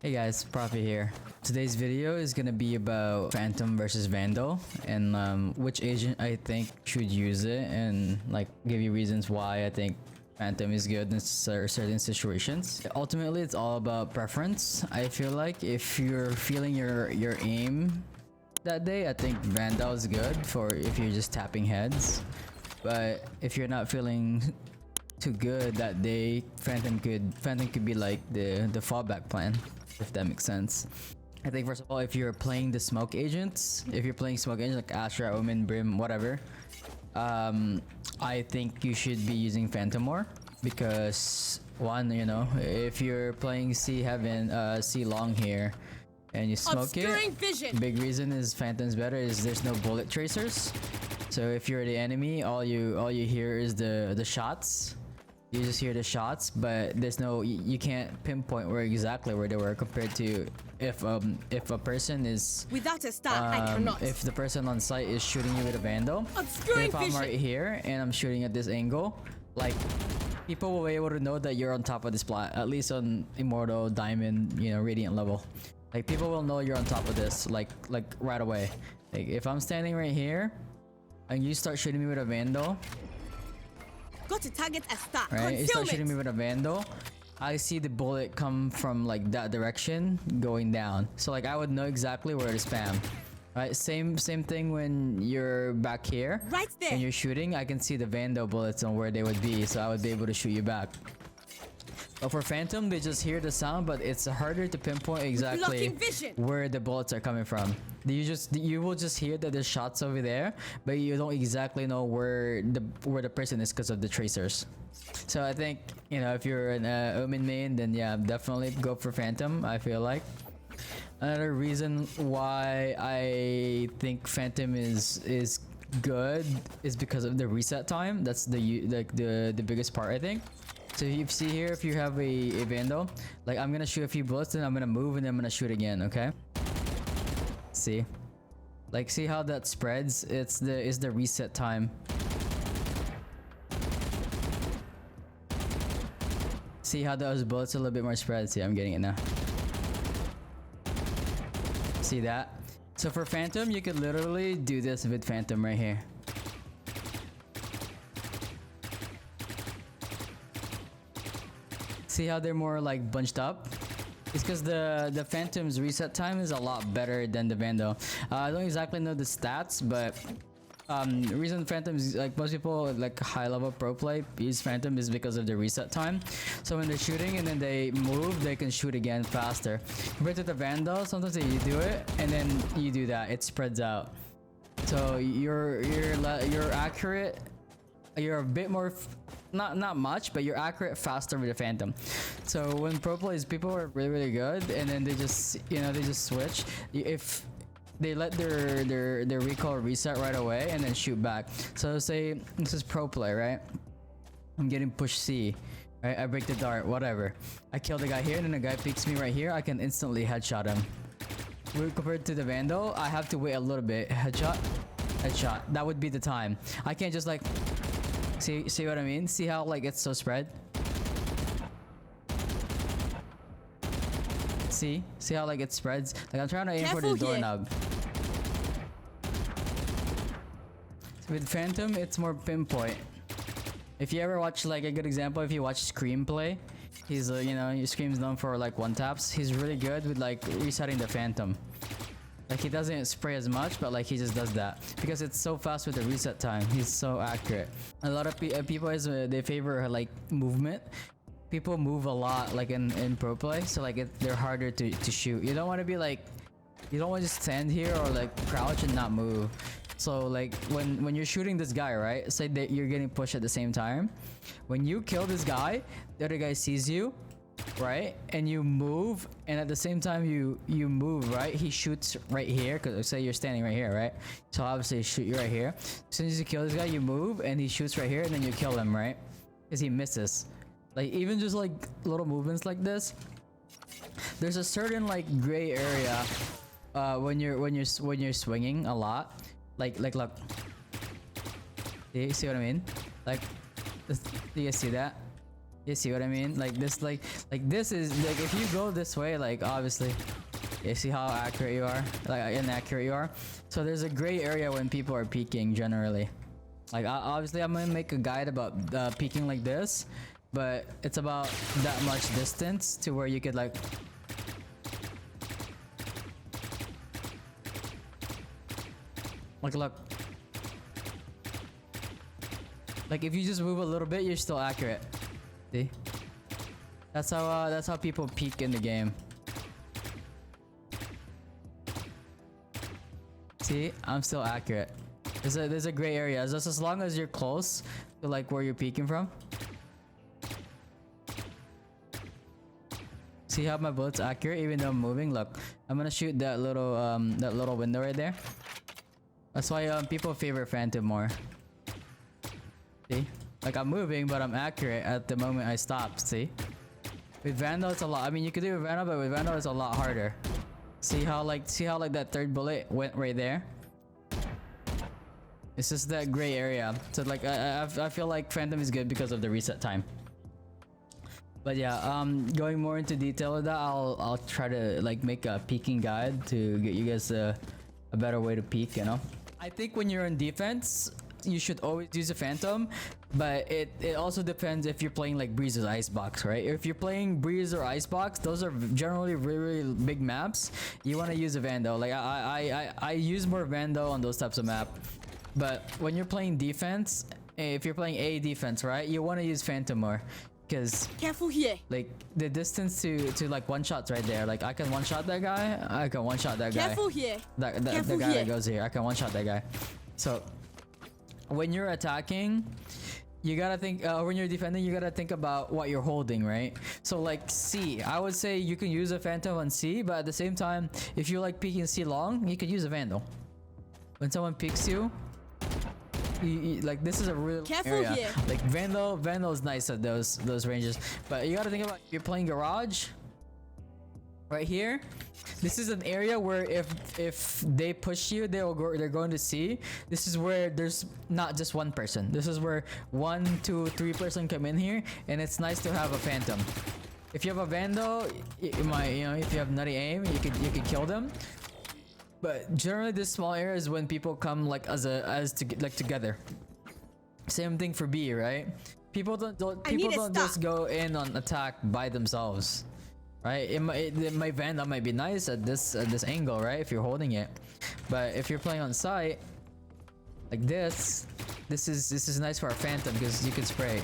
Hey guys, Pr0phie here. Today's video is gonna be about Phantom versus Vandal and which agent I think should use it, and like give you reasons why I think Phantom is good in certain situations. Ultimately, it's all about preference. I feel like if you're feeling your aim that day, I think Vandal is good for if you're just tapping heads. But if you're not feeling too good that day, Phantom could be like the fallback plan, if that makes sense. I think first of all, if you're playing the smoke agents, like Astra, Omen, Brim, whatever, I think you should be using Phantom more because one, you know, if you're playing C Heaven, C Long here, and you smoke Obscuring vision. big reason is Phantom's better is there's no bullet tracers. So if you're the enemy, all you hear is the shots. You just hear the shots, but there's no you can't pinpoint where exactly where they were compared to if a person is Without a star, I cannot. if the person on site is shooting you with a Vandal. Obscuring If I'm vision. right here and I'm shooting at this angle, like people will be able to know that you're on top of this plat, at least on Immortal, Diamond, you know, Radiant level. Like people will know you're on top of this like right away. Like if I'm standing right here and you start shooting me with a Vandal, Got to target a star. right? You start shooting me Concealment. with a Vandal, I see the bullet come from like that direction going down. So like I would know exactly where to spam. Right? Same thing when you're back here Right there. and you're shooting, I can see the Vandal bullets on where they would be, so I would be able to shoot you back. But for Phantom, they just hear the sound, but it's harder to pinpoint exactly Blocking vision. where the bullets are coming from. You will just hear that there's shots over there, but you don't exactly know where the person is because of the tracers. So I think, you know, if you're an Omen main, then yeah, definitely go for Phantom. I feel like another reason why I think Phantom is good is because of the reset time. That's the biggest part, I think. So if you see here, if you have a Vandal, like I'm gonna shoot a few bullets, then I'm gonna move, and then I'm gonna shoot again. Okay. See, like see how that spreads? It's the reset time. See how those bullets are a little bit more spread? See, I'm getting it now. See that? So for Phantom, you could literally do this with Phantom right here. See how they're more like bunched up? It's because the Phantom's reset time is a lot better than the Vandal. I don't exactly know the stats, but the reason Phantom is like most people like high level pro play use Phantom is because of the reset time. So when they're shooting and then they move, they can shoot again faster. Compared to the Vandal, sometimes you do it and then you do that. It spreads out. So you're accurate. You're a bit more, not much, but you're accurate faster with the Phantom. So when pro plays, people are really good, and then they just, you know, they just switch. If they let their recall reset right away and then shoot back. So say this is pro play, right? I'm getting push C, right? I break the dart, whatever. I kill the guy here, and then the guy peeks me right here. I can instantly headshot him. Compared to the Vandal, I have to wait a little bit. Headshot. That would be the time. I can't just like. See what I mean? See how like it's so spread? See how like it spreads? Like I'm trying to aim for the Careful here. doorknob. So with Phantom, it's more pinpoint. If you ever watch, like a good example, if you watch Scream play, he's you know, Scream's known for like one taps. He's really good with like resetting the Phantom. Like he doesn't spray as much, but like he just does that because it's so fast with the reset time. He's so accurate. A lot of people they favor like movement. People move a lot like in pro play, so like they're harder to shoot. You don't want to be like, you don't want to just stand here or like crouch and not move. So like when you're shooting this guy, right? Say that you're getting pushed at the same time. When you kill this guy, the other guy sees you, right? And you move, and at the same time you move, right? He shoots right here, because say you're standing right here, right? So obviously shoot you right here. As soon as you kill this guy, you move and he shoots right here, and then you kill him, right? Because he misses. Like even just like little movements like this, there's a certain like gray area when you're swinging a lot. Like look, see what I mean? Like, do you see that? You see what I mean? Like this, like this is like if you go this way, like obviously, you see how accurate you are, like inaccurate you are. So there's a gray area when people are peeking generally. Like obviously, I'm gonna make a guide about peeking like this, but it's about that much distance to where you could like. Look. Like if you just move a little bit, you're still accurate. See? That's how people peek in the game. See? I'm still accurate. There's a gray area. Just as long as you're close to like where you're peeking from. See how my bullet's accurate even though I'm moving? Look, I'm gonna shoot that little window right there. That's why people favor Phantom more. See? Like I'm moving, but I'm accurate at the moment I stop. See? With Vandal, it's a lot. I mean, you could do it with Vandal, but with Vandal, it's a lot harder. See how like that third bullet went right there? It's just that gray area. So like I feel like Phantom is good because of the reset time. But yeah, going more into detail with that, I'll try to like make a peeking guide to get you guys a better way to peek. You know, I think when you're in defense, you should always use a Phantom, but it also depends if you're playing like Breeze or Icebox, right? If you're playing Breeze or Icebox, those are generally really big maps. You want to use a Vandal. Like I use more Vandal on those types of map, but when you're playing defense, if you're playing A defense, right, you want to use Phantom more. Because Careful here. like the distance to like one shots right there. Like I can one shot that guy. I can one shot that guy. Careful here. The guy that goes here. I can one shot that guy. So when you're attacking, you gotta think. When you're defending, you gotta think about what you're holding, right? So like C, I would say you can use a Phantom on C, but at the same time, if you like peeking C long, you could use a Vandal. When someone peeks you. Like this is a real area. Here. Like Vandal is nice at those ranges, but you gotta think about you're playing garage right here. This is an area where if they push you, they're going to see. This is where there's not just one person. This is where 1, 2, 3 person come in here, and it's nice to have a Phantom. If you have a Vandal, you might, you know, if you have nutty aim, you could kill them. But generally, this small area is when people come like together. Same thing for B, right? People don't just go in on attack by themselves, right? My Vandal might be nice at this angle, right? If you're holding it, but if you're playing on site like this is nice for a Phantom because you can spray.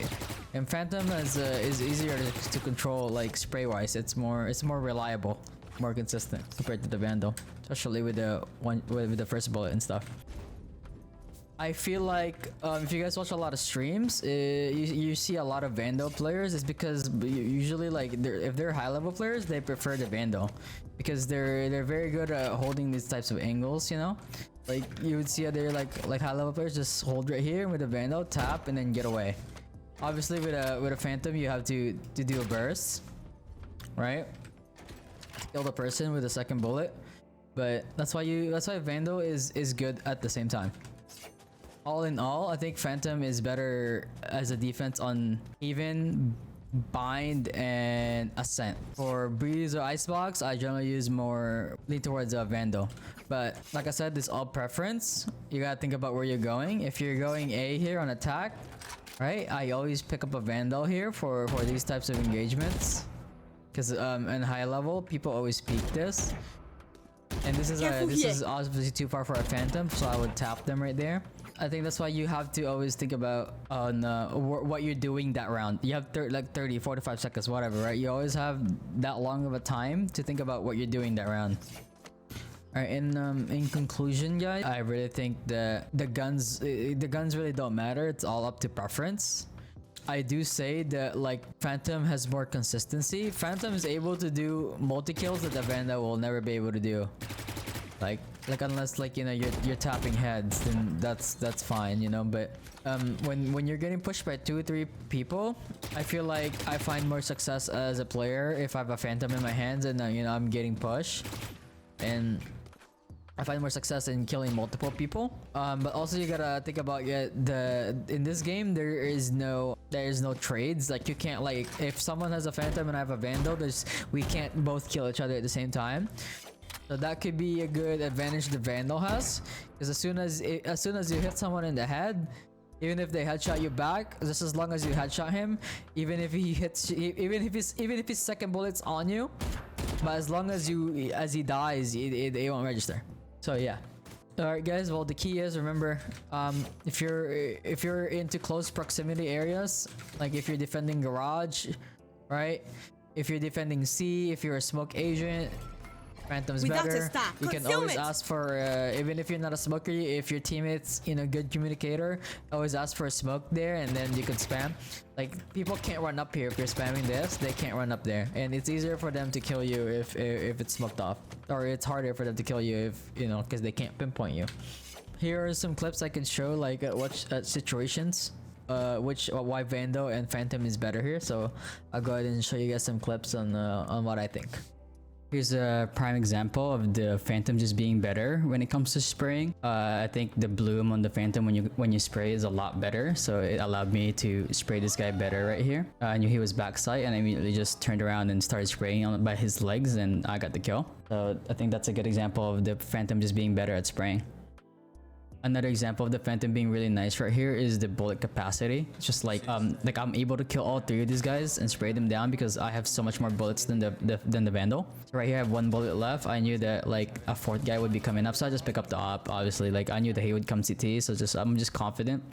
And Phantom is easier to control like spray wise. It's more reliable. More consistent compared to the Vandal, especially with the first bullet and stuff. I feel like if you guys watch a lot of streams, you see a lot of Vandal players. It's because usually like if they're high level players, they prefer the Vandal because they're very good at holding these types of angles. You know, like you would see other like high level players just hold right here with a Vandal, tap, and then get away. Obviously, with a Phantom, you have to do a burst, right? Kill the person with a second bullet, but that's why Vandal is good at the same time. All in all, I think Phantom is better as a defense on even, bind, and ascent. For Breeze or Icebox, I generally lean towards a Vandal. But like I said, this all preference. You gotta think about where you're going. If you're going A here on attack, right? I always pick up a Vandal here for these types of engagements. Because in high level, people always peek this, and this is obviously too far for a Phantom, so I would tap them right there. I think that's why you have to always think about what you're doing that round. You have 30, 45 seconds, whatever, right? You always have that long of a time to think about what you're doing that round. Alright, in conclusion, guys, I really think that the guns really don't matter. It's all up to preference. I do say that like Phantom has more consistency. Phantom is able to do multi-kills that the Vandal will never be able to do. Like unless like, you know, you're tapping heads, then that's fine, you know. But when you're getting pushed by 2 or 3 people, I feel like I find more success as a player if I have a Phantom in my hands and you know, I'm getting pushed. And I find more success in killing multiple people. But also you gotta think about in this game there is no trades. Like you can't, like, if someone has a Phantom and I have a Vandal, we can't both kill each other at the same time. So that could be a good advantage the Vandal has, because as soon as you hit someone in the head, even if they headshot you back, just as long as you headshot him, even if his second bullet's on you, but as long as he dies, it won't register. So yeah. Alright guys, well the key is, remember, if you're into close proximity areas, like if you're defending garage, right? If you're defending C, if you're a smoke agent, Phantom's Without better. a star, You can consume always it. ask for, even if you're not a smoker, if your teammate's good communicator, always ask for a smoke there, and then you can spam. Like, people can't run up here if you're spamming this. They can't run up there, and it's easier for them to kill you if it's smoked off, or it's harder for them to kill you if because they can't pinpoint you. Here are some clips I can show, like at situations, why Vandal and Phantom is better here. So I'll go ahead and show you guys some clips on what I think. Here's a prime example of the Phantom just being better when it comes to spraying. I think the bloom on the Phantom when you spray is a lot better, so it allowed me to spray this guy better right here. I knew he was backside, and I immediately just turned around and started spraying by his legs, and I got the kill. So I think that's a good example of the Phantom just being better at spraying. Another example of the Phantom being really nice right here is the bullet capacity. It's just like I'm able to kill all three of these guys and spray them down because I have so much more bullets than the Vandal. So right here I have one bullet left. I knew that like a fourth guy would be coming up, so I just pick up the op. Obviously, like I knew that he would come CT, so I'm just confident.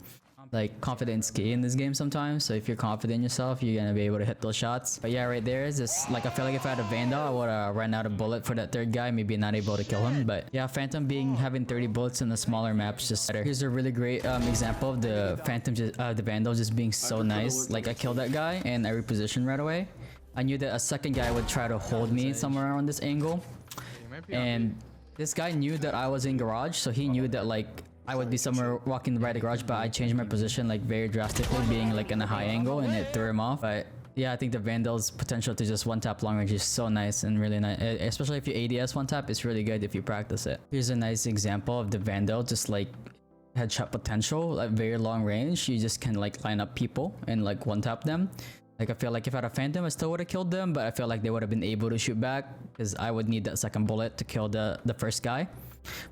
Like, confidence key in this game sometimes. So if you're confident in yourself, you're gonna be able to hit those shots. But yeah, right there is just like, I feel like if I had a Vandal, I would have ran out of bullet for that third guy, maybe not able to kill him. But yeah, Phantom having 30 bullets in the smaller maps just better. Here's a really great example of the Phantom the Vandal just being so nice. Like, I killed that guy and I repositioned right away. I knew that a second guy would try to hold me somewhere on this angle, and this guy knew that I was in garage, so he knew that like I would be somewhere walking by the garage, but I changed my position like very drastically, being like in a high angle, and it threw him off. But yeah, I think the Vandal's potential to just one tap long range is so nice and really nice, especially if you ADS one tap. It's really good if you practice it. Here's a nice example of the Vandal just like headshot potential at very long range. You just can like line up people and like one tap them. Like, I feel like if I had a Phantom, I still would have killed them, but I feel like they would have been able to shoot back because I would need that second bullet to kill the first guy.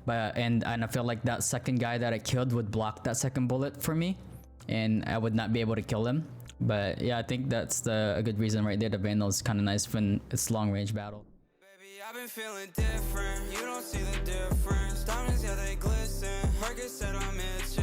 But and I feel like that second guy that I killed would block that second bullet for me, and I would not be able to kill him. But yeah, I think that's a good reason right there. The Vandal is kind of nice when it's long range battle. Baby, I've been feeling different. You don't see the difference. Diamonds, yeah, they glisten. Market said I'm itching.